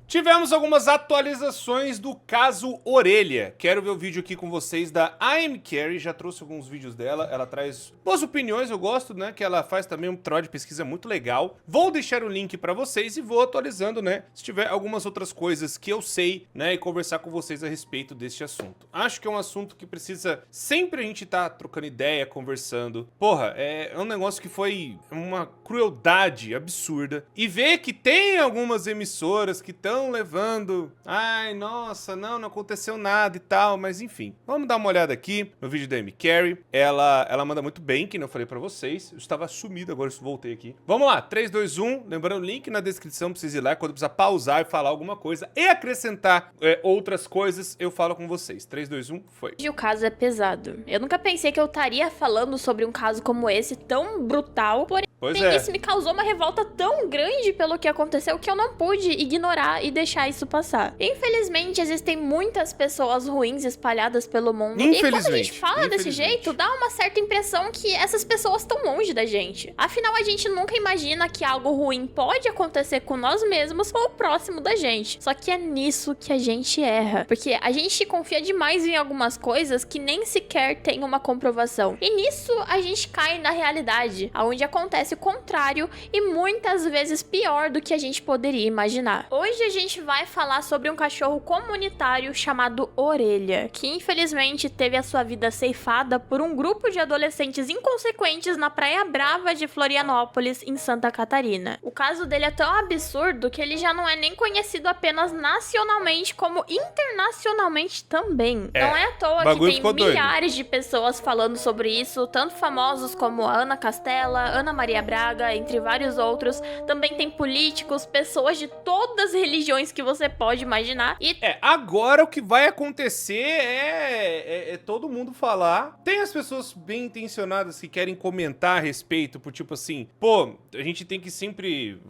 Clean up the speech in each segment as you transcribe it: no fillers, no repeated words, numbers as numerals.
Tivemos algumas atualizações do caso Orelha. Quero ver o vídeo aqui com vocês da I'm Carrie, já trouxe alguns vídeos dela, ela traz boas opiniões, eu gosto, né, que ela faz também um trabalho de pesquisa muito legal. Vou deixar o link pra vocês e vou atualizando, né, se tiver algumas outras coisas que eu sei, né, e conversar com vocês a respeito deste assunto. Acho que é um assunto que precisa sempre a gente tá trocando ideia, conversando. Porra, é um negócio que foi uma crueldade absurda. E ver que tem algumas emissoras que estão levando, ai, nossa, não aconteceu nada e tal, mas enfim. Vamos dar uma olhada aqui no vídeo da Amy Carrie. Ela manda muito bem, que eu falei pra vocês. Eu estava sumido, agora eu voltei aqui. Vamos lá, 3, 2, 1. Lembrando, o link na descrição pra vocês ir lá. Quando precisar pausar e falar alguma coisa e acrescentar outras coisas, eu falo com vocês. 3, 2, 1, foi. O caso é pesado. Eu nunca pensei que eu estaria falando sobre um caso como esse, tão brutal, porém isso me causou uma revolta tão grande pelo que aconteceu que eu não pude ignorar e deixar isso passar. Infelizmente, existem muitas pessoas ruins espalhadas pelo mundo. E quando a gente fala desse jeito, dá uma certa impressão que essas pessoas estão longe da gente. Afinal, a gente nunca imagina que algo ruim pode acontecer com nós mesmos ou próximo da gente. Só que é nisso que a gente erra. Porque a gente confia demais em algumas coisas que nem sequer tem uma comprovação. E nisso, a gente cai na realidade, onde acontece o contrário e muitas vezes pior do que a gente poderia imaginar. Hoje a gente vai falar sobre um cachorro comunitário chamado Orelha, que infelizmente teve a sua vida ceifada por um grupo de adolescentes inconsequentes na Praia Brava de Florianópolis, em Santa Catarina. O caso dele é tão absurdo que ele já não é nem conhecido apenas nacionalmente, como internacionalmente também. Não é à toa que tem milhares de pessoas falando sobre isso, tanto famosos como a Ana Castela, Ana Maria Braga, entre vários outros. Também tem políticos, pessoas de todas as religiões que você pode imaginar. E agora o que vai acontecer é todo mundo falar. Tem as pessoas bem intencionadas que querem comentar a respeito, por tipo assim, pô, a gente tem que sempre,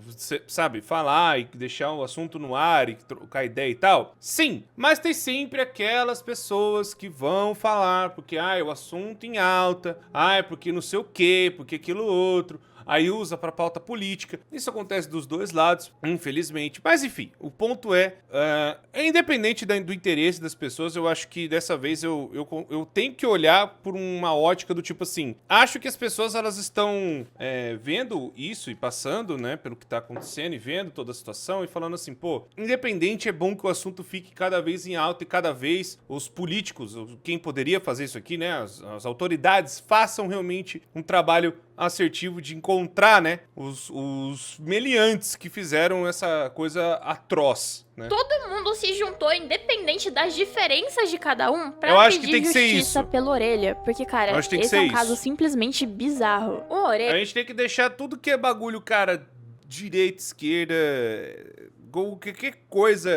sabe, falar e deixar o assunto no ar e trocar ideia e tal. Sim, mas tem sempre aquelas pessoas que vão falar porque, o assunto em alta, porque não sei o quê, porque aquilo outro. Aí usa pra pauta política. Isso acontece dos dois lados, infelizmente. Mas enfim, o ponto independente do interesse das pessoas, eu acho que dessa vez eu tenho que olhar por uma ótica do tipo assim, acho que as pessoas elas estão vendo isso e passando, né, pelo que tá acontecendo e vendo toda a situação e falando assim, pô, independente é bom que o assunto fique cada vez em alta e cada vez os políticos, quem poderia fazer isso aqui, né, as autoridades façam realmente um trabalho assertivo de encontrar, né, os meliantes que fizeram essa coisa atroz, né? Todo mundo se juntou, independente das diferenças de cada um, pra pedir justiça pela Orelha. Porque, cara, esse é um caso simplesmente bizarro. O Orelha... A gente tem que deixar tudo que é bagulho, cara, direita, esquerda... qualquer coisa,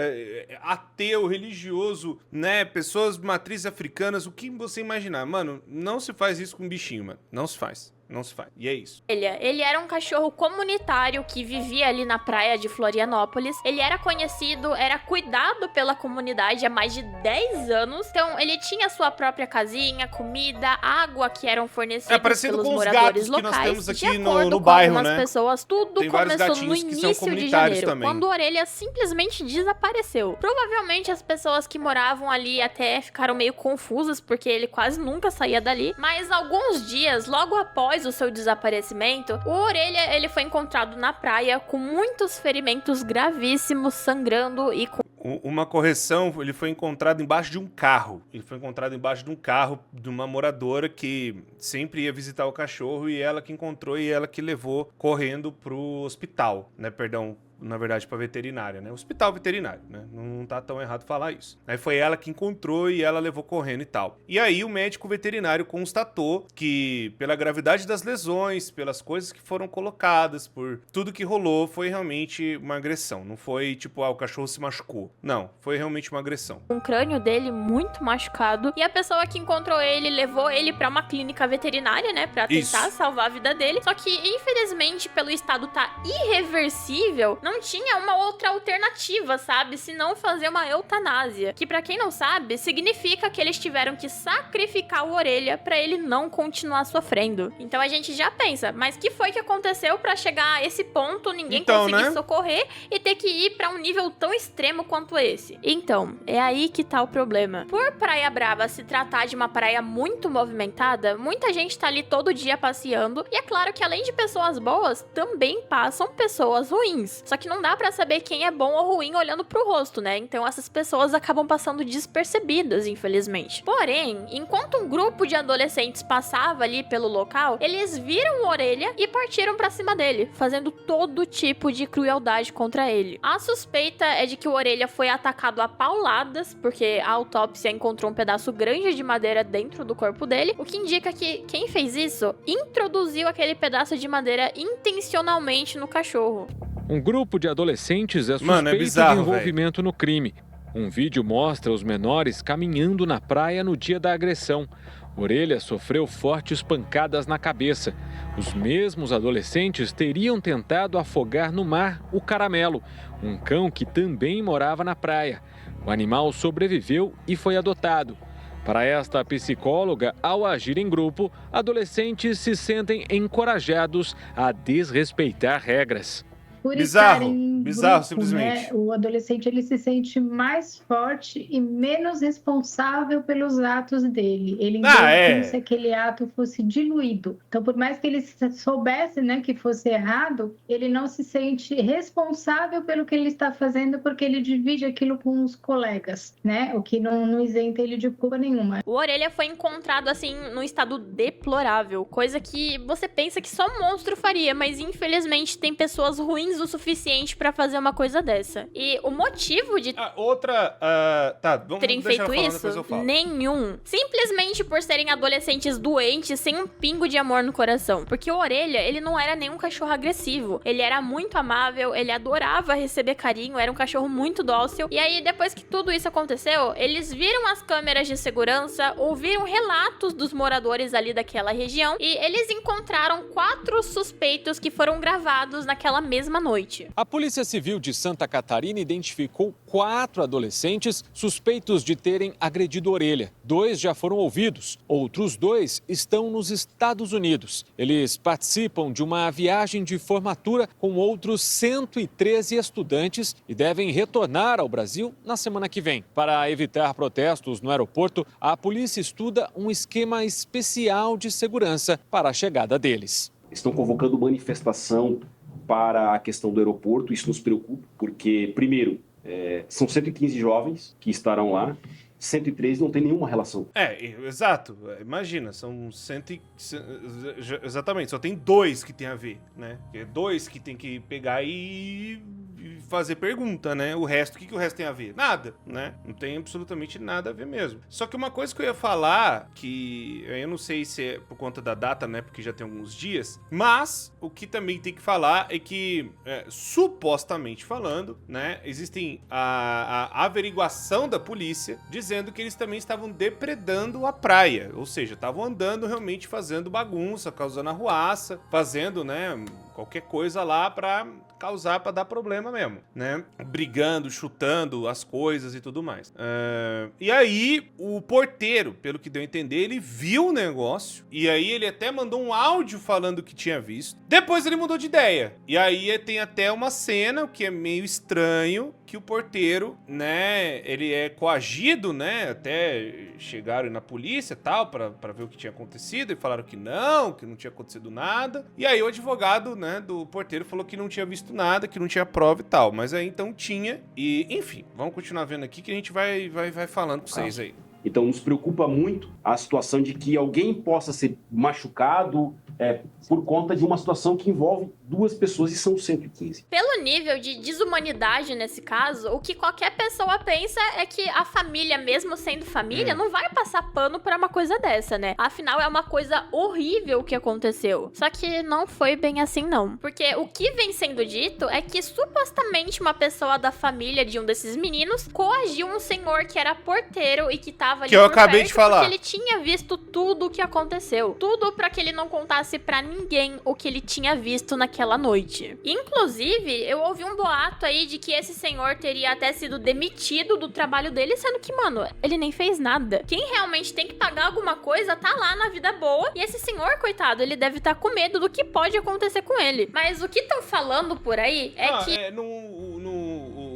ateu, religioso, né, pessoas matrizes africanas, o que você imaginar. Mano, não se faz isso com um bichinho, mano. Não se faz. Não se faz. E é isso. Ele era um cachorro comunitário que vivia ali na praia de Florianópolis. Ele era conhecido, era cuidado pela comunidade há mais de 10 anos. Então, ele tinha sua própria casinha, comida, água que eram fornecidas pelos moradores locais. Que nós temos aqui de acordo no com bairro, algumas pessoas, tudo começou no início de janeiro, também. quando a Orelha simplesmente desapareceu. Provavelmente as pessoas que moravam ali até ficaram meio confusas, porque ele quase nunca saía dali. Mas alguns dias, logo após o seu desaparecimento, o Orelha ele foi encontrado na praia com muitos ferimentos gravíssimos, sangrando e com... Uma correção, ele foi encontrado embaixo de um carro. Ele foi encontrado embaixo de um carro de uma moradora que sempre ia visitar o cachorro e ela que encontrou e ela que levou correndo pro hospital, né, perdão, na verdade, pra veterinária, né? Hospital veterinário, né? Não tá tão errado falar isso. Aí foi ela que encontrou e ela levou correndo e tal. E aí o médico veterinário constatou que, pela gravidade das lesões, pelas coisas que foram colocadas, por tudo que rolou, foi realmente uma agressão. Não foi tipo, o cachorro se machucou. Não, foi realmente uma agressão. Um crânio dele muito machucado. E a pessoa que encontrou ele levou ele pra uma clínica veterinária, né? Pra tentar salvar a vida dele. Só que, infelizmente, pelo estado tá irreversível, não tinha uma outra alternativa, sabe? Senão fazer uma eutanásia. Que, pra quem não sabe, significa que eles tiveram que sacrificar o Orelha pra ele não continuar sofrendo. Então a gente já pensa, mas que foi que aconteceu pra chegar a esse ponto, ninguém conseguir socorrer e ter que ir pra um nível tão extremo quanto esse? Então, é aí que tá o problema. Por Praia Brava se tratar de uma praia muito movimentada, muita gente tá ali todo dia passeando, e é claro que além de pessoas boas, também passam pessoas ruins. Só que não dá pra saber quem é bom ou ruim olhando pro rosto, né? Então essas pessoas acabam passando despercebidas, infelizmente. Porém, enquanto um grupo de adolescentes passava ali pelo local, eles viram o Orelha e partiram pra cima dele, fazendo todo tipo de crueldade contra ele. A suspeita é de que o Orelha foi atacado a pauladas, porque a autópsia encontrou um pedaço grande de madeira dentro do corpo dele, o que indica que quem fez isso introduziu aquele pedaço de madeira intencionalmente no cachorro. Um grupo de adolescentes é suspeito de envolvimento no crime. Um vídeo mostra os menores caminhando na praia no dia da agressão. Orelha sofreu fortes pancadas na cabeça. Os mesmos adolescentes teriam tentado afogar no mar o Caramelo, um cão que também morava na praia. O animal sobreviveu e foi adotado. Para esta psicóloga, ao agir em grupo, adolescentes se sentem encorajados a desrespeitar regras. Por bizarro grupo, simplesmente. Né? O adolescente ele se sente mais forte e menos responsável pelos atos dele. Ele entende como se aquele ato fosse diluído. Então, por mais que ele soubesse, né, que fosse errado, ele não se sente responsável pelo que ele está fazendo porque ele divide aquilo com os colegas, né? O que não isenta ele de culpa nenhuma. O Orelha foi encontrado assim num estado deplorável, coisa que você pensa que só um monstro faria, mas infelizmente tem pessoas ruins o suficiente pra fazer uma coisa dessa. E o motivo de terem feito isso, nenhum. Simplesmente por serem adolescentes doentes sem um pingo de amor no coração. Porque o Orelha, ele não era nenhum cachorro agressivo. Ele era muito amável, ele adorava receber carinho, era um cachorro muito dócil. E aí, depois que tudo isso aconteceu, eles viram as câmeras de segurança, ouviram relatos dos moradores ali daquela região e eles encontraram 4 suspeitos que foram gravados naquela mesma noite. A Polícia Civil de Santa Catarina identificou 4 adolescentes suspeitos de terem agredido Orelha. 2 já foram ouvidos, outros 2 estão nos Estados Unidos. Eles participam de uma viagem de formatura com outros 113 estudantes e devem retornar ao Brasil na semana que vem. Para evitar protestos no aeroporto, a polícia estuda um esquema especial de segurança para a chegada deles. Estão convocando manifestação para a questão do aeroporto. Isso nos preocupa, porque, primeiro, são 115 jovens que estarão lá, 113 não tem nenhuma relação. Exato. Imagina, são exatamente, só tem 2 que tem a ver, né? 2 que tem que pegar e fazer pergunta, né? O resto, o que o resto tem a ver? Nada, né? Não tem absolutamente nada a ver mesmo. Só que uma coisa que eu ia falar, que eu não sei se é por conta da data, né? Porque já tem alguns dias, mas o que também tem que falar é que, supostamente falando, né? Existem a averiguação da polícia dizendo que eles também estavam depredando a praia, ou seja, estavam andando realmente fazendo bagunça, causando arruaça, fazendo, né? Qualquer coisa lá pra causar, pra dar problema mesmo, né? Brigando, chutando as coisas e tudo mais. E aí, o porteiro, pelo que deu a entender, ele viu o negócio, e aí ele até mandou um áudio falando o que tinha visto. Depois ele mudou de ideia. E aí tem até uma cena, o que é meio estranho, que o porteiro, né, ele é coagido, né, até chegaram na polícia e tal, pra ver o que tinha acontecido, e falaram que não tinha acontecido nada. E aí o advogado, né, do porteiro falou que não tinha visto nada, que não tinha prova e tal. Mas aí então tinha. E, enfim, vamos continuar vendo aqui que a gente vai falando com vocês aí. Então nos preocupa muito a situação de que alguém possa ser machucado, por conta de uma situação que envolve 2 pessoas e são 115. Pelo nível de desumanidade nesse caso, o que qualquer pessoa pensa é que a família, mesmo sendo família, não vai passar pano pra uma coisa dessa, né? Afinal, é uma coisa horrível que aconteceu. Só que não foi bem assim, não. Porque o que vem sendo dito é que supostamente uma pessoa da família de um desses meninos coagiu um senhor que era porteiro e que tava ali que eu acabei de falar. Porque ele tinha visto tudo o que aconteceu. Tudo pra que ele não contasse pra ninguém o que ele tinha visto naquela noite. Inclusive, eu ouvi um boato aí de que esse senhor teria até sido demitido do trabalho dele, sendo que, mano, ele nem fez nada. Quem realmente tem que pagar alguma coisa tá lá na vida boa. E esse senhor, coitado, ele deve estar com medo do que pode acontecer com ele. Mas o que estão falando por aí é que...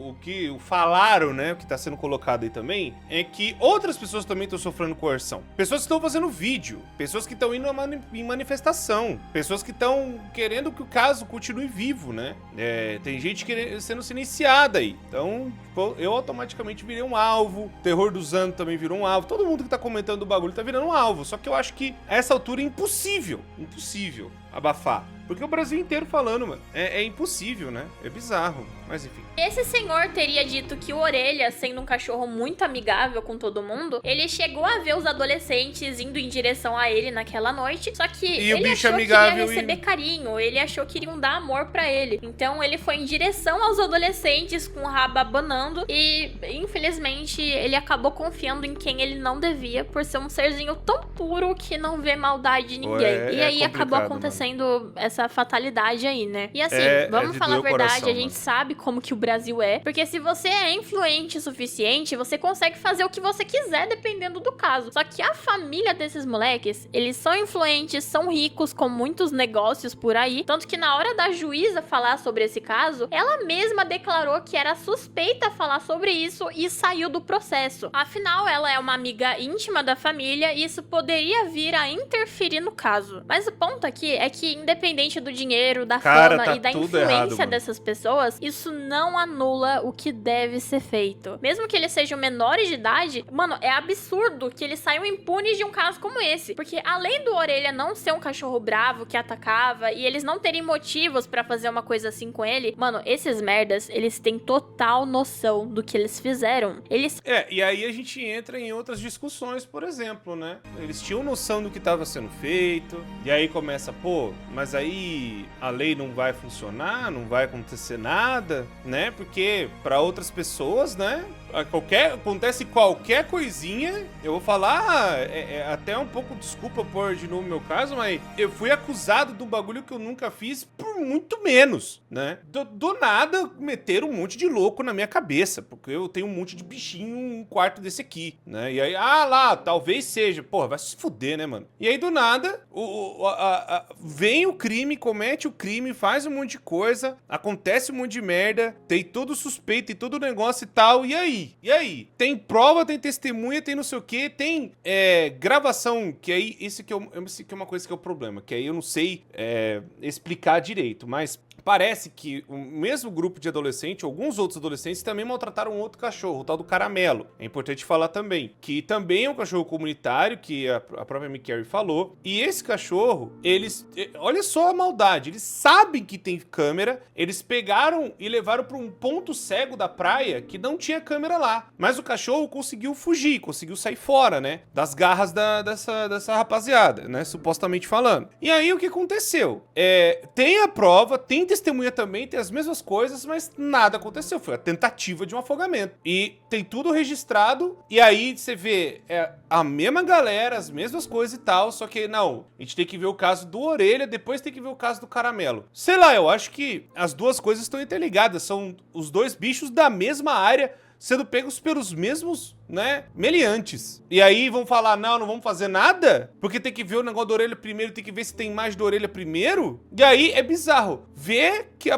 O que falaram, né, o que tá sendo colocado aí também, é que outras pessoas também estão sofrendo coerção. Pessoas que estão fazendo vídeo, pessoas que estão indo em manifestação, pessoas que estão querendo que o caso continue vivo, né? Tem gente sendo silenciada aí. Então, eu automaticamente virei um alvo, o Terror do Zano também virou um alvo, todo mundo que tá comentando o bagulho tá virando um alvo, só que eu acho que a essa altura é impossível abafar. Porque o Brasil inteiro falando, mano. É impossível, né? É bizarro. Mas enfim. Esse senhor teria dito que o Orelha, sendo um cachorro muito amigável com todo mundo, ele chegou a ver os adolescentes indo em direção a ele naquela noite. Só que ele achou que iria receber carinho. Ele achou que iriam dar amor pra ele. Então ele foi em direção aos adolescentes com o rabo abanando. E, infelizmente, ele acabou confiando em quem ele não devia, por ser um serzinho tão puro que não vê maldade de ninguém. E aí acabou acontecendo essa fatalidade aí, né? E assim, vamos falar a verdade, coração, a gente sabe como que o Brasil é, porque se você é influente o suficiente, você consegue fazer o que você quiser dependendo do caso. Só que a família desses moleques, eles são influentes, são ricos, com muitos negócios por aí, tanto que na hora da juíza falar sobre esse caso, ela mesma declarou que era suspeita falar sobre isso e saiu do processo. Afinal, ela é uma amiga íntima da família e isso poderia vir a interferir no caso. Mas o ponto aqui é que, independente do dinheiro, da fama e da influência dessas pessoas, isso não anula o que deve ser feito. Mesmo que eles sejam menores de idade, mano, é absurdo que eles saiam impunes de um caso como esse. Porque além do Orelha não ser um cachorro bravo que atacava e eles não terem motivos pra fazer uma coisa assim com ele, mano, esses merdas, eles têm total noção do que eles fizeram. E aí a gente entra em outras discussões, por exemplo, né? Eles tinham noção do que estava sendo feito, e aí começa, pô, mas aí a lei não vai funcionar, não vai acontecer nada, né? Porque para outras pessoas, né? Acontece qualquer coisinha, eu vou falar, até um pouco, desculpa pôr de novo o meu caso, mas eu fui acusado de um bagulho que eu nunca fiz por muito menos, né? Do nada, meteram um monte de louco na minha cabeça, porque eu tenho um monte de bichinho em um quarto desse aqui, né? E aí, lá, talvez seja. Porra, vai se fuder, né, mano? E aí, do nada, vem o crime, comete o crime, faz um monte de coisa, acontece um monte de merda, tem todo suspeito e todo negócio e tal, e aí? E aí? Tem prova, tem testemunha, tem não sei o que, tem gravação, que aí, isso que é uma coisa que é o problema, que aí eu não sei explicar direito, mas parece que o mesmo grupo de adolescentes, alguns outros adolescentes, também maltrataram um outro cachorro, o tal do Caramelo. É importante falar também, que também é um cachorro comunitário, que a própria Mickey falou, e esse cachorro, olha só a maldade, eles sabem que tem câmera, eles pegaram e levaram para um ponto cego da praia que não tinha câmera lá, mas o cachorro conseguiu fugir, conseguiu sair fora, né, das garras dessa rapaziada, né, supostamente falando. E aí o que aconteceu? Tem a prova, tem testemunha também, tem as mesmas coisas, mas nada aconteceu. Foi a tentativa de um afogamento. E tem tudo registrado, e aí você vê a mesma galera, as mesmas coisas e tal, só que não, a gente tem que ver o caso do Orelha, depois tem que ver o caso do Caramelo. Sei lá, eu acho que as duas coisas estão interligadas, são os dois bichos da mesma área, sendo pegos pelos mesmos, né, meliantes. E aí vão falar, não vamos fazer nada? Porque tem que ver o negócio da orelha primeiro, tem que ver se tem imagem da orelha primeiro? E aí é bizarro. Ver que eu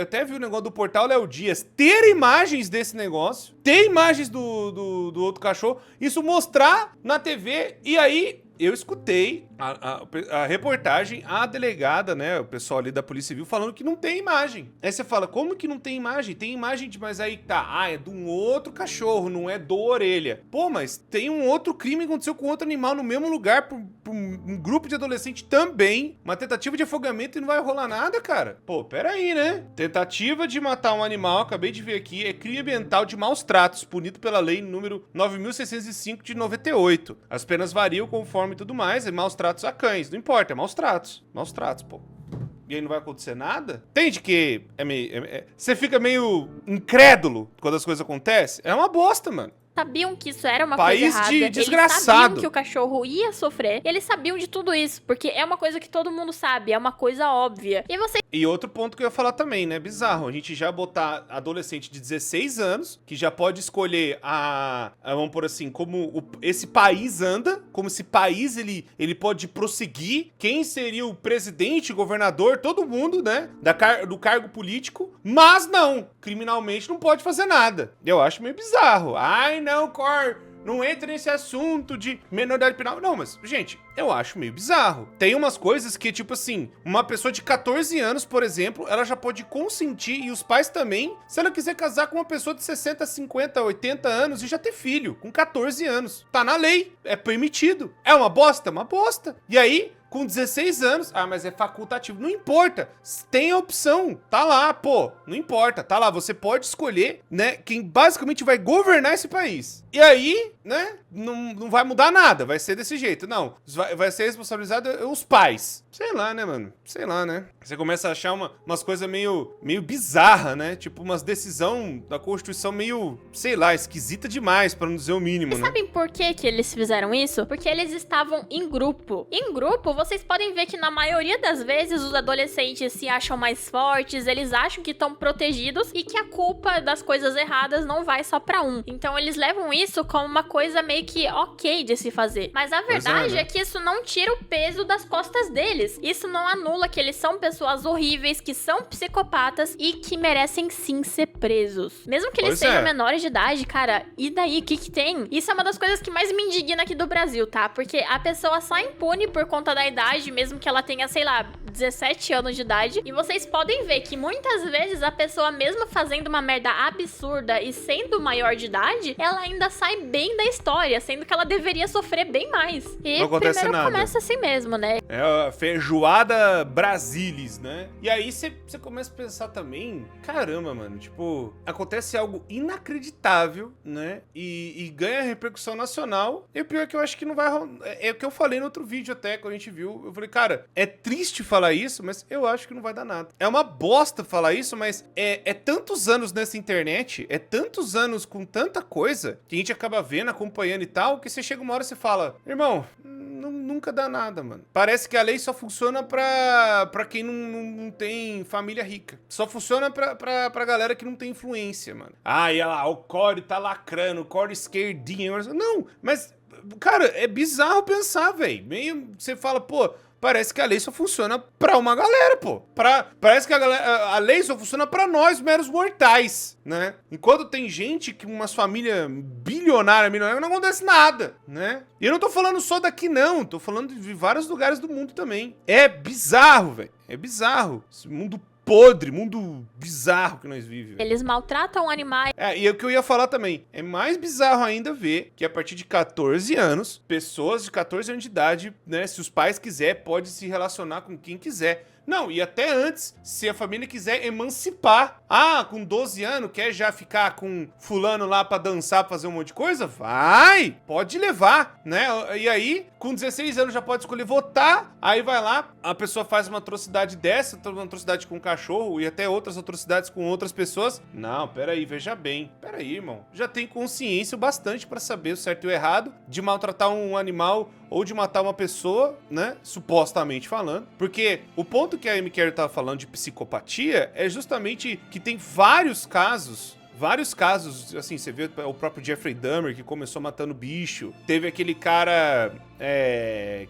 até vi o negócio do portal Léo Dias, ter imagens desse negócio, ter imagens do outro cachorro, isso mostrar na TV, e aí eu escutei A reportagem, a delegada, né, o pessoal ali da Polícia Civil falando que não tem imagem. Aí você fala, como que não tem imagem? Tem imagem de, mas aí tá, é de um outro cachorro, não é do Orelha. Pô, mas tem um outro crime que aconteceu com outro animal no mesmo lugar, por um grupo de adolescente também. Uma tentativa de afogamento e não vai rolar nada, cara. Pô, peraí, né? Tentativa de matar um animal, acabei de ver aqui, é crime ambiental de maus tratos, punido pela lei número 9.605 de 98. As penas variam conforme tudo mais, maus tratos a cães. Não importa, é maus tratos. Maus tratos, pô. E aí não vai acontecer nada? Entende que você fica meio incrédulo quando as coisas acontecem? É uma bosta, mano. Sabiam que isso era uma país coisa errada. desgraçado. Eles sabiam que o cachorro ia sofrer. Eles sabiam de tudo isso, porque é uma coisa que todo mundo sabe, é uma coisa óbvia. E outro ponto que eu ia falar também, né? Bizarro. A gente já botar adolescente de 16 anos, que já pode escolher vamos por assim, como esse país anda, como esse país ele pode prosseguir, quem seria o presidente, governador, todo mundo, né? Do cargo político, mas não, criminalmente não pode fazer nada. Eu acho meio bizarro. Ai, não, Cor, não entra nesse assunto de menoridade penal. Não, mas, gente, eu acho meio bizarro. Tem umas coisas que, tipo assim, uma pessoa de 14 anos, por exemplo, ela já pode consentir, e os pais também, se ela quiser casar com uma pessoa de 60, 50, 80 anos e já ter filho, com 14 anos. Tá na lei, é permitido. É uma bosta? Uma bosta. E aí, com 16 anos, mas é facultativo. Não importa, tem a opção, tá lá, pô, não importa, tá lá, você pode escolher, né, quem basicamente vai governar esse país. E aí, né, não vai mudar nada, vai ser desse jeito, não, vai ser responsabilizado os pais. Sei lá, né, mano, sei lá, né. Você começa a achar umas coisas meio bizarra, né, tipo umas decisão da Constituição meio, sei lá, esquisita demais, pra não dizer o mínimo, né. Sabem por que eles fizeram isso? Porque eles estavam em grupo. Em grupo, vocês podem ver que na maioria das vezes os adolescentes se acham mais fortes, eles acham que estão protegidos e que a culpa das coisas erradas não vai só pra um. Então eles levam isso como uma coisa meio que ok de se fazer. Mas a verdade é que isso não tira o peso das costas deles. Isso não anula que eles são pessoas horríveis, que são psicopatas e que merecem sim ser presos. Mesmo que eles sejam menores de idade, cara, e daí? O que tem? Isso é uma das coisas que mais me indigna aqui do Brasil, tá? Porque a pessoa sai impune por conta da idade, mesmo que ela tenha, sei lá, 17 anos de idade. E vocês podem ver que muitas vezes a pessoa, mesmo fazendo uma merda absurda e sendo maior de idade, ela ainda sai bem da história, sendo que ela deveria sofrer bem mais. E não acontece primeiro nada. Começa assim mesmo, né? É a feijoada Brasilis, né? E aí você começa a pensar também, caramba, mano, tipo, acontece algo inacreditável, né? E ganha repercussão nacional. E o pior é que eu acho que não vai... É o que eu falei no outro vídeo até, quando a gente viu. Eu falei, cara, é triste falar isso, mas eu acho que não vai dar nada. É uma bosta falar isso, mas é tantos anos nessa internet, é tantos anos com tanta coisa, que a gente acaba vendo, acompanhando e tal, que você chega uma hora e você fala, irmão, nunca dá nada, mano. Parece que a lei só funciona pra quem não tem família rica. Só funciona pra galera que não tem influência, mano. E olha lá, o Core tá lacrando, o Core esquerdinha. Não, mas, cara, é bizarro pensar, velho. Meio, você fala, pô, parece que a lei só funciona pra uma galera, pô. Parece que a lei só funciona pra nós, meros mortais, né? Enquanto tem gente que umas famílias bilionárias, não acontece nada, né? E eu não tô falando só daqui, não. Tô falando de vários lugares do mundo também. É bizarro, velho. É bizarro. Esse mundo podre, mundo bizarro que nós vivemos. Eles maltratam animais. E o que eu ia falar também, é mais bizarro ainda ver que a partir de 14 anos, pessoas de 14 anos de idade, né, se os pais quiserem, pode se relacionar com quem quiser. Não, e até antes, se a família quiser emancipar. Com 12 anos, quer já ficar com fulano lá pra dançar, fazer um monte de coisa? Vai! Pode levar, né? E aí, com 16 anos já pode escolher votar, aí vai lá, a pessoa faz uma atrocidade dessa, uma atrocidade com um cachorro e até outras atrocidades com outras pessoas. Não, peraí, veja bem. Peraí, irmão. Já tem consciência o bastante pra saber o certo e o errado de maltratar um animal ou de matar uma pessoa, né? Supostamente falando. Porque o ponto que a Amy Carey tava falando de psicopatia é justamente que tem vários casos, vários casos, assim, você vê o próprio Jeffrey Dahmer, que começou matando bicho. Teve aquele cara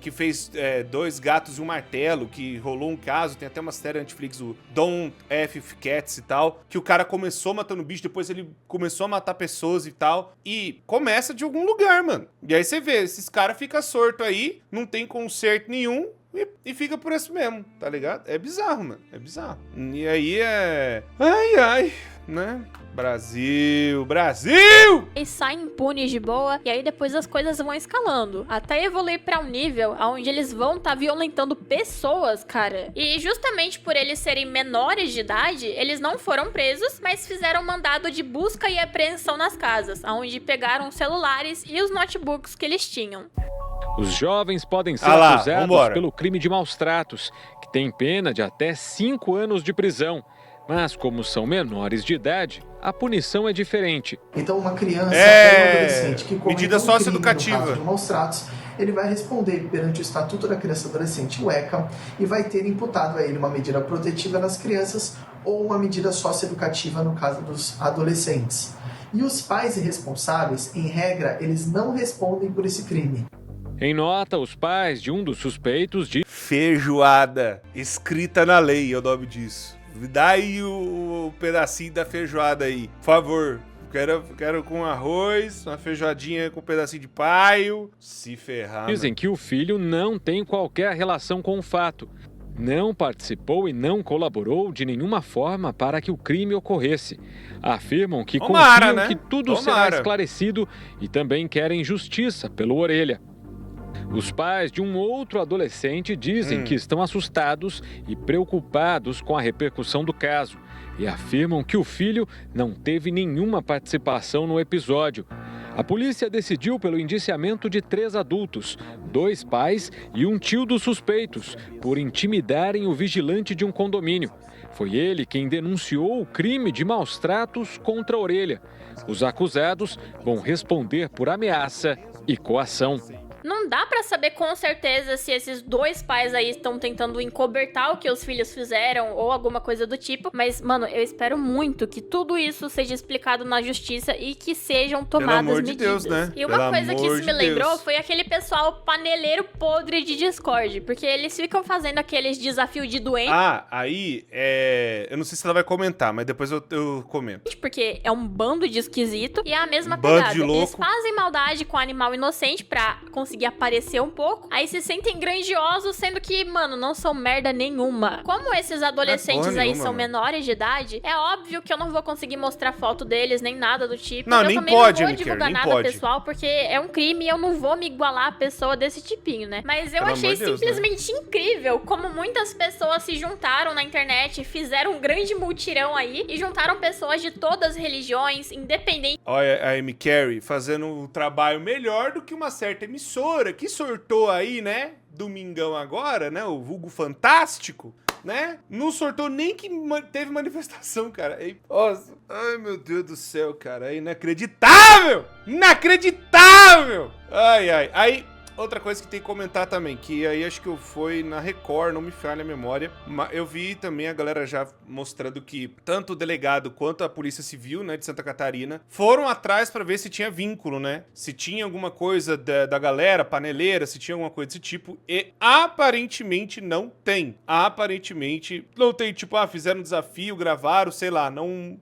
que fez 2 gatos e um martelo, que rolou um caso, tem até uma série na Netflix, o Don't F Cats e tal, que o cara começou matando bicho, depois ele começou a matar pessoas e tal, e começa de algum lugar, mano. E aí você vê, esses caras ficam sorto aí, não tem conserto nenhum, e fica por isso mesmo, tá ligado? É bizarro, mano, é bizarro. E aí ai, né? Brasil! E saem impunes de boa, e aí depois as coisas vão escalando, até evoluir pra um nível onde eles vão tá violentando pessoas, cara. E justamente por eles serem menores de idade, eles não foram presos, mas fizeram mandado de busca e apreensão nas casas, onde pegaram os celulares e os notebooks que eles tinham. Os jovens podem ser acusados pelo crime de maus-tratos, que tem pena de até 5 anos de prisão. Mas, como são menores de idade, a punição é diferente. Então, uma criança ou um adolescente que medida socioeducativa no caso de maus-tratos, ele vai responder perante o Estatuto da Criança e Adolescente, o ECA, e vai ter imputado a ele uma medida protetiva nas crianças ou uma medida socioeducativa no caso dos adolescentes. E os pais irresponsáveis, em regra, eles não respondem por esse crime. Em nota, os pais de um dos suspeitos de... Feijoada, escrita na lei é o nome disso. Dá aí o pedacinho da feijoada aí, por favor. Quero com arroz, uma feijoadinha com um pedacinho de paio. Se ferrar. Dizem que o filho não tem qualquer relação com o fato. Não participou e não colaborou de nenhuma forma para que o crime ocorresse. Afirmam que confiam que tudo será esclarecido e também querem justiça pelo Orelha. Os pais de um outro adolescente dizem que estão assustados e preocupados com a repercussão do caso e afirmam que o filho não teve nenhuma participação no episódio. A polícia decidiu pelo indiciamento de 3 adultos, 2 pais e um tio dos suspeitos, por intimidarem o vigilante de um condomínio. Foi ele quem denunciou o crime de maus-tratos contra a Orelha. Os acusados vão responder por ameaça e coação. Não dá pra saber com certeza se esses 2 pais aí estão tentando encobertar o que os filhos fizeram ou alguma coisa do tipo, mas, mano, eu espero muito que tudo isso seja explicado na justiça e que sejam tomadas medidas. Deus, né? E uma coisa que isso me lembrou foi aquele pessoal paneleiro podre de Discord, porque eles ficam fazendo aqueles desafios de doente. Aí, eu não sei se ela vai comentar, mas depois eu comento. Porque é um bando de esquisito e é a mesma pegada. Eles fazem maldade com o animal inocente pra conseguir aparecer um pouco, aí se sentem grandiosos, sendo que, mano, não são merda nenhuma. Como esses adolescentes aí são menores de idade, é óbvio que eu não vou conseguir mostrar foto deles, nem nada do tipo. Não, eu nem também pode, não vou divulgar nada pessoal, porque é um crime e eu não vou me igualar a pessoa desse tipinho, né? Mas eu achei simplesmente incrível como muitas pessoas se juntaram na internet, fizeram um grande mutirão aí e juntaram pessoas de todas as religiões, independente. Olha a Amy Carey fazendo um trabalho melhor do que uma certa emissora que sortou aí, né? Domingão agora, né? O vulgo fantástico, né? Não sortou nem que teve manifestação, cara. Nossa, ai meu Deus do céu, cara. É inacreditável! Inacreditável! Ai. Aí, outra coisa que tem que comentar também, que aí acho que foi na Record, não me falha a memória, mas eu vi também a galera já mostrando que tanto o delegado quanto a Polícia Civil, né, de Santa Catarina, foram atrás pra ver se tinha vínculo, né? Se tinha alguma coisa da galera paneleira, se tinha alguma coisa desse tipo, e aparentemente não tem. Aparentemente não tem, tipo, fizeram um desafio, gravaram, sei lá,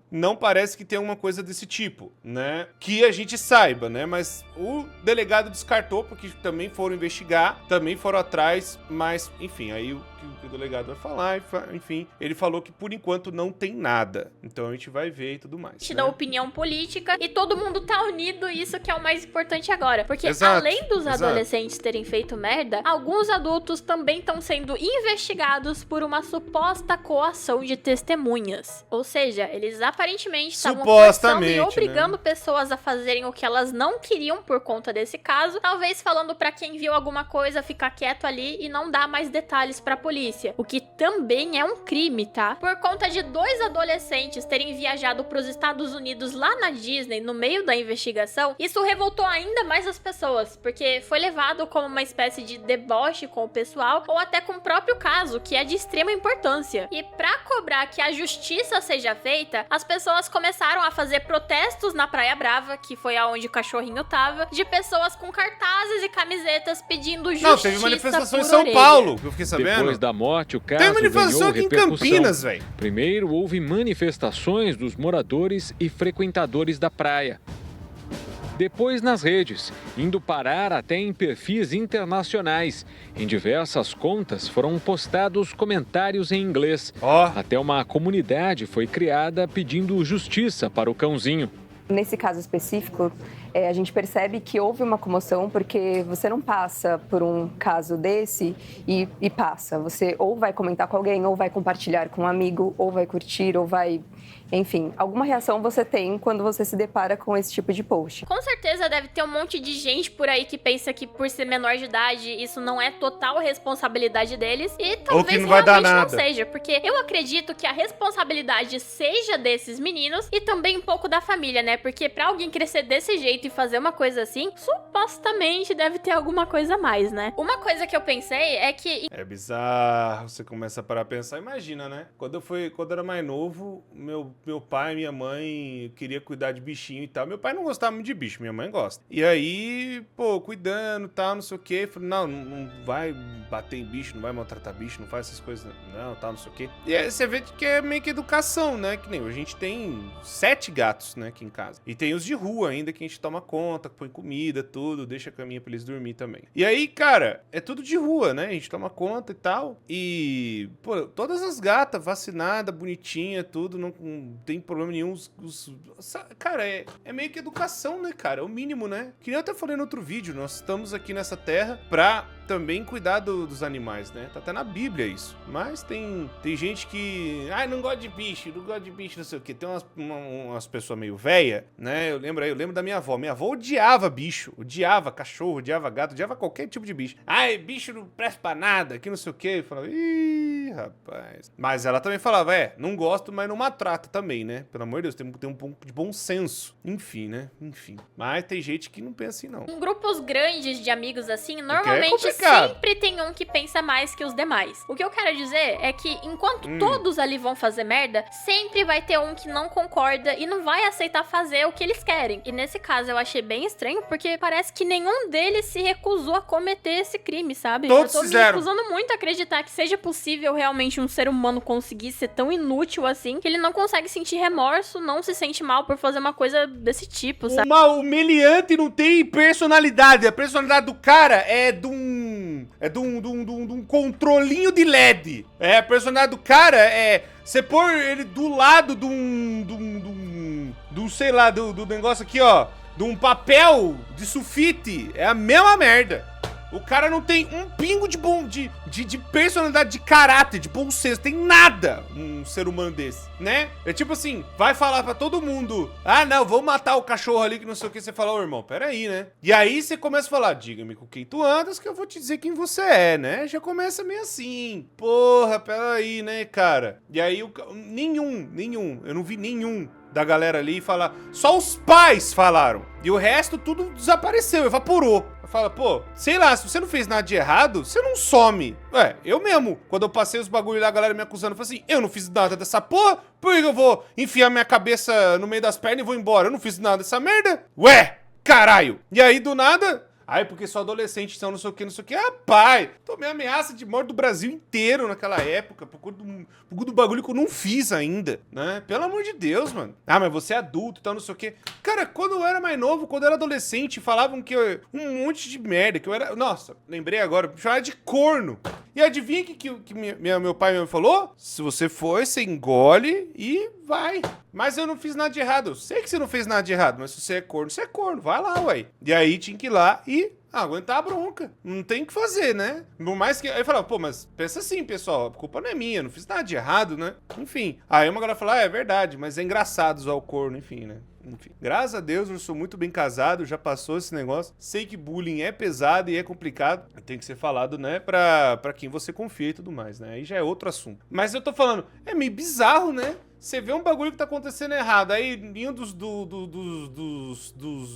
não parece que tem alguma coisa desse tipo, né? Que a gente saiba, né? Mas o delegado descartou, porque também foram investigar, também foram atrás, mas, enfim, aí o que o delegado vai falar, enfim, ele falou que por enquanto não tem nada. Então a gente vai ver e tudo mais. A gente dá opinião política e todo mundo tá unido, isso que é o mais importante agora. Porque além dos adolescentes terem feito merda, alguns adultos também estão sendo investigados por uma suposta coação de testemunhas. Ou seja, eles aparentemente estavam forçando e obrigando pessoas a fazerem o que elas não queriam por conta desse caso, talvez falando pra quem viu alguma coisa ficar quieto ali e não dar mais detalhes pra polícia. polícia, o que também é um crime, tá? Por conta de 2 adolescentes terem viajado pros Estados Unidos lá na Disney no meio da investigação, isso revoltou ainda mais as pessoas, porque foi levado como uma espécie de deboche com o pessoal, ou até com o próprio caso, que é de extrema importância. E pra cobrar que a justiça seja feita, as pessoas começaram a fazer protestos na Praia Brava, que foi aonde o cachorrinho tava, de pessoas com cartazes e camisetas pedindo justiça. Não, teve manifestação em São Paulo, que eu fiquei sabendo. Depois da morte, o caso tem manifestação aqui em Campinas, velho. Primeiro, houve manifestações dos moradores e frequentadores da praia. Depois nas redes, indo parar até em perfis internacionais. Em diversas contas foram postados comentários em inglês. Até uma comunidade foi criada pedindo justiça para o cãozinho. Nesse caso específico, a gente percebe que houve uma comoção porque você não passa por um caso desse e passa. Você ou vai comentar com alguém, ou vai compartilhar com um amigo, ou vai curtir, ou vai... Enfim, alguma reação você tem quando você se depara com esse tipo de post. Com certeza deve ter um monte de gente por aí que pensa que por ser menor de idade, isso não é total responsabilidade deles. E talvez realmente não seja, porque eu acredito que a responsabilidade seja desses meninos e também um pouco da família, né? Porque pra alguém crescer desse jeito e fazer uma coisa assim, supostamente deve ter alguma coisa a mais, né? Uma coisa que eu pensei é que... É bizarro, você começa a parar a pensar, imagina, né? Quando eu era mais novo, meu pai e minha mãe queria cuidar de bichinho e tal. Meu pai não gostava muito de bicho, minha mãe gosta. E aí, pô, cuidando e tal, não sei o quê. Falei, não vai bater em bicho, não vai maltratar bicho, não faz essas coisas, não, tal, não sei o quê. E aí você vê que é meio que educação, né? Que nem a gente tem 7 gatos, né, aqui em casa. E tem os de rua ainda que a gente toma conta, põe comida, tudo, deixa a caminha pra eles dormir também. E aí, cara, é tudo de rua, né? A gente toma conta e tal. E, pô, todas as gatas vacinadas, bonitinha, tudo, não tem problema nenhum. Cara, é meio que educação, né, cara? É o mínimo, né? Que nem eu até falei no outro vídeo, nós estamos aqui nessa terra pra também cuidar dos animais, né? Tá até na Bíblia isso. Mas tem gente que... não gosta de bicho, não sei o quê. Tem umas pessoas meio velha, né? Eu lembro da minha avó. Minha avó odiava bicho, odiava cachorro, odiava gato, odiava qualquer tipo de bicho. Bicho não presta pra nada, que não sei o quê. Eu falava, ih, rapaz. Mas ela também falava, não gosto, mas não maltrata também, né? Pelo amor de Deus, tem um pouco de bom senso. Enfim, né? Enfim. Mas tem gente que não pensa assim, não. Em grupos grandes de amigos assim, normalmente sempre tem um que pensa mais que os demais. O que eu quero dizer é que enquanto todos ali vão fazer merda, sempre vai ter um que não concorda e não vai aceitar fazer o que eles querem. E nesse caso eu achei bem estranho, porque parece que nenhum deles se recusou a cometer esse crime, sabe? Todos eu tô me recusando muito a acreditar que seja possível realmente um ser humano conseguir ser tão inútil assim, que ele não consegue sentir remorso, não se sente mal por fazer uma coisa desse tipo, sabe? O meliante não tem personalidade. A personalidade do cara é de um controlinho de LED. A personalidade do cara é... Você pôr ele do lado do sei lá, do negócio aqui, ó. De um papel de sulfite. É a mesma merda. O cara não tem um pingo de personalidade, de caráter, de bom senso. Tem nada um ser humano desse, né? É tipo assim, vai falar pra todo mundo, não, vou matar o cachorro ali que não sei o que. Você fala, irmão, peraí, né? E aí você começa a falar, diga-me com quem tu andas que eu vou te dizer quem você é, né? Já começa meio assim, porra, peraí, né, cara? E aí, nenhum, eu não vi nenhum da galera ali falar, só os pais falaram. E o resto tudo desapareceu, evaporou. Fala, pô, sei lá, se você não fez nada de errado, você não some. Eu mesmo, quando eu passei os bagulho lá, a galera me acusando, eu falei assim, eu não fiz nada dessa porra, por que eu vou enfiar minha cabeça no meio das pernas e vou embora? Eu não fiz nada dessa merda? Caralho. E aí, do nada... porque sou adolescente, então não sei o que. Rapaz, tomei ameaça de morte do Brasil inteiro naquela época, por conta do bagulho que eu não fiz ainda, né? Pelo amor de Deus, mano. Mas você é adulto e tal, não sei o que. Cara, quando eu era mais novo, quando eu era adolescente, falavam que um monte de merda, que eu era... Nossa, lembrei agora, me chamavam de corno. E adivinha que meu pai me falou? Se você for, você engole e vai. Mas eu não fiz nada de errado. Eu sei que você não fez nada de errado, mas se você é corno, vai lá, ué. E aí tinha que ir lá e aguentar a bronca. Não tem o que fazer, né? Por mais que... Aí eu falava, pô, mas pensa assim, pessoal, a culpa não é minha, não fiz nada de errado, né? Enfim. Aí uma galera falou, é verdade, mas é engraçado usar o corno, enfim, né? enfim. Graças a Deus, eu sou muito bem casado, já passou esse negócio. Sei que bullying é pesado e é complicado. Tem que ser falado, né, pra quem você confia e tudo mais, né? Aí já é outro assunto. Mas eu tô falando, é meio bizarro, né? Você vê um bagulho que tá acontecendo errado, aí nenhum dos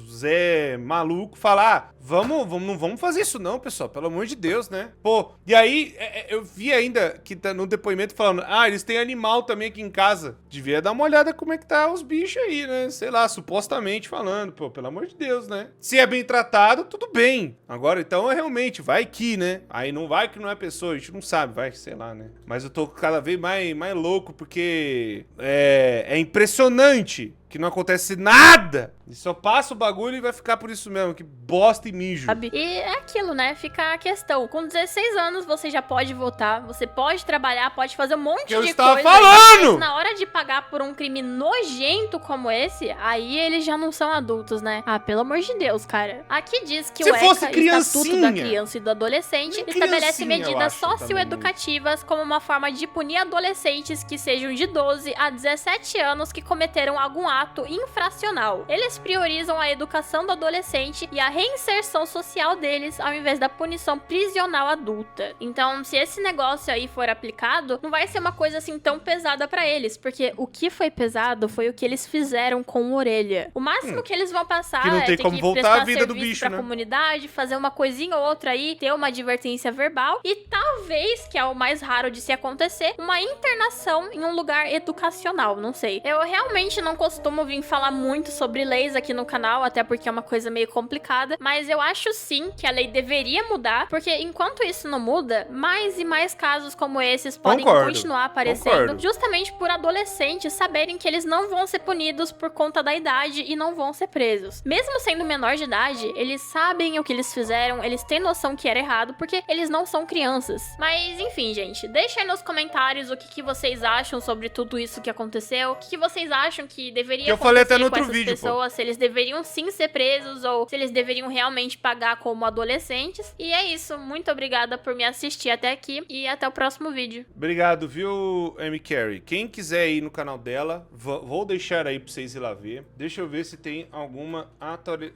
Zé maluco falar, não vamos fazer isso não, pessoal, pelo amor de Deus, né? Pô, e aí eu vi ainda que tá no depoimento falando, eles têm animal também aqui em casa. Devia dar uma olhada como é que tá os bichos aí, né? Sei lá, supostamente falando, pô, pelo amor de Deus, né? Se é bem tratado, tudo bem. Agora, então, realmente, vai que, né? Aí não vai que não é pessoa, a gente não sabe, vai, sei lá, né? Mas eu tô cada vez mais louco, porque... É impressionante que não acontece nada. E só passa o bagulho e vai ficar por isso mesmo, que bosta e mijo. E é aquilo, né? Fica a questão. Com 16 anos você já pode votar, você pode trabalhar, pode fazer um monte de coisa. Eu estava falando! Mas na hora de pagar por um crime nojento como esse, aí eles já não são adultos, né? Pelo amor de Deus, cara. Aqui diz que o ECA, Estatuto da Criança e do Adolescente, estabelece medidas socioeducativas como uma forma de punir adolescentes que sejam de 12 a 17 anos que cometeram algum ato infracional. Eles priorizam a educação do adolescente e a reinserção social deles ao invés da punição prisional adulta. Então, se esse negócio aí for aplicado, não vai ser uma coisa assim tão pesada pra eles, porque o que foi pesado foi o que eles fizeram com o Orelha. O máximo que eles vão passar que não tem ter como que voltar prestar a vida serviço do bicho, pra né? comunidade, fazer uma coisinha ou outra aí, ter uma advertência verbal e talvez, que é o mais raro de se acontecer, uma internação em um lugar educacional, não sei. Eu realmente não costumo vir falar muito sobre leis aqui no canal, até porque é uma coisa meio complicada, mas eu acho sim que a lei deveria mudar, porque enquanto isso não muda, mais e mais casos como esses podem continuar aparecendo, justamente por adolescentes saberem que eles não vão ser punidos por conta da idade e não vão ser presos. Mesmo sendo menor de idade, eles sabem o que eles fizeram, eles têm noção que era errado, porque eles não são crianças. Mas enfim, gente, deixa aí nos comentários o que vocês acham sobre tudo isso que aconteceu, o que vocês acham que deveria acontecer até no com outro essas vídeo, pessoas, se eles deveriam sim ser presos ou se eles deveriam realmente pagar como adolescentes. E é isso, muito obrigada por me assistir até aqui e até o próximo vídeo. Obrigado, viu, M. Carey? Quem quiser ir no canal dela, vou deixar aí pra vocês ir lá ver. Deixa eu ver se tem alguma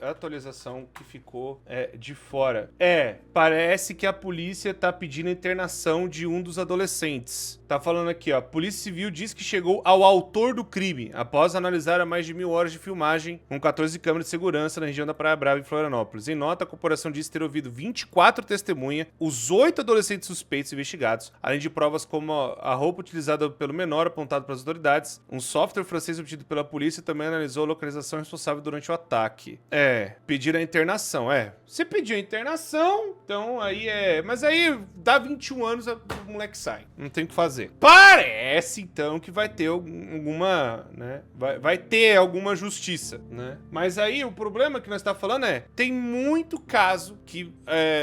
atualização que ficou de fora. Parece que a polícia tá pedindo a internação de um dos adolescentes. Tá falando aqui, ó, Polícia Civil diz que chegou ao autor do crime, após analisar mais de 1000 horas de filmagem com 14 câmeras de segurança na região da Praia Brava, em Florianópolis. Em nota, a corporação disse ter ouvido 24 testemunhas, os 8 adolescentes suspeitos investigados, além de provas como a roupa utilizada pelo menor apontado para as autoridades. Um software francês obtido pela polícia também analisou a localização responsável durante o ataque. Pedir a internação, Você pediu a internação, então aí Mas aí dá 21 anos, o moleque sai. Não tem o que fazer. Parece, então, que vai ter alguma, né? Vai ter alguma justiça, né? Mas aí o problema que nós estamos falando tem muito caso que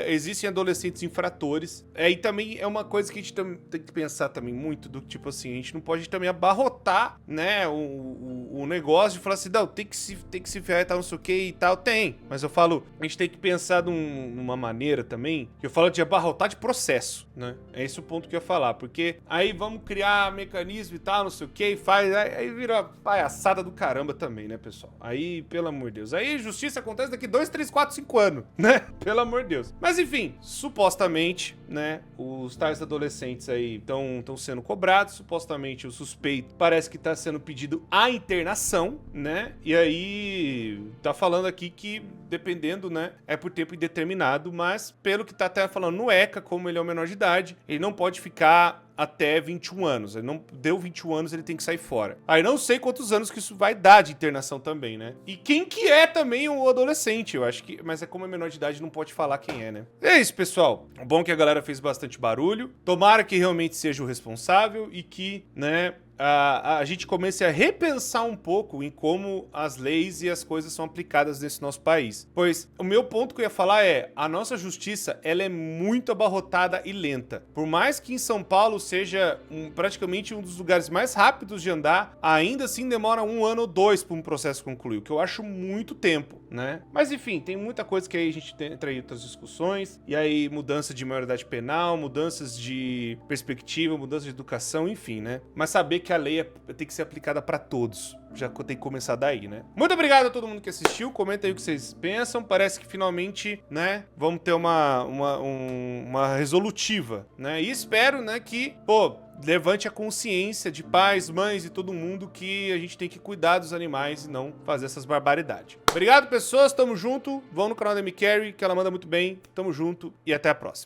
existem adolescentes infratores. E também é uma coisa que a gente tem que pensar também muito do tipo assim, a gente não pode também abarrotar, né, o negócio de falar assim, não, tem que se ferrar e tal, não sei o que e tal, tem. Mas eu falo, a gente tem que pensar numa maneira também, que eu falo de abarrotar de processo, né? É esse o ponto que eu ia falar, porque aí vamos criar mecanismo e tal, não sei o que, e faz, aí vira palhaçada do caramba também, né, pessoal? Aí, pelo amor de Deus, aí justiça acontece daqui 2, 3, 4, 5 anos, né? Pelo amor de Deus. Mas enfim, supostamente, né, os tais adolescentes aí estão sendo cobrados, supostamente o suspeito parece que tá sendo pedido a internação, né? E aí tá falando aqui que dependendo, né, é por tempo indeterminado, mas pelo que tá até falando no ECA, como ele é o menor de idade, ele não pode ficar até 21 anos. Ele não deu 21 anos, ele tem que sair fora. Aí não sei quantos anos que isso vai dar de internação também, né? E quem que é também o adolescente, eu acho que... Mas como é menor de idade, não pode falar quem é, né? É isso, pessoal. O bom é que a galera fez bastante barulho. Tomara que realmente seja o responsável e que, né... a gente comece a repensar um pouco em como as leis e as coisas são aplicadas nesse nosso país. Pois o meu ponto que eu ia falar a nossa justiça, ela é muito abarrotada e lenta. Por mais que em São Paulo seja praticamente um dos lugares mais rápidos de andar, ainda assim demora 1 ano ou 2 para um processo concluir, o que eu acho muito tempo. né? Mas enfim, tem muita coisa que aí a gente entra em outras discussões, e aí mudança de maioridade penal, mudanças de perspectiva, mudança de educação, enfim, né? Mas saber que a lei tem que ser aplicada pra todos. Já tem que começar daí, né? Muito obrigado a todo mundo que assistiu. Comenta aí o que vocês pensam. Parece que finalmente, né, vamos ter uma resolutiva, né? E espero, né, que, pô, levante a consciência de pais, mães e todo mundo que a gente tem que cuidar dos animais e não fazer essas barbaridades. Obrigado, pessoas. Tamo junto. Vão no canal da Amy Carey, que ela manda muito bem. Tamo junto e até a próxima.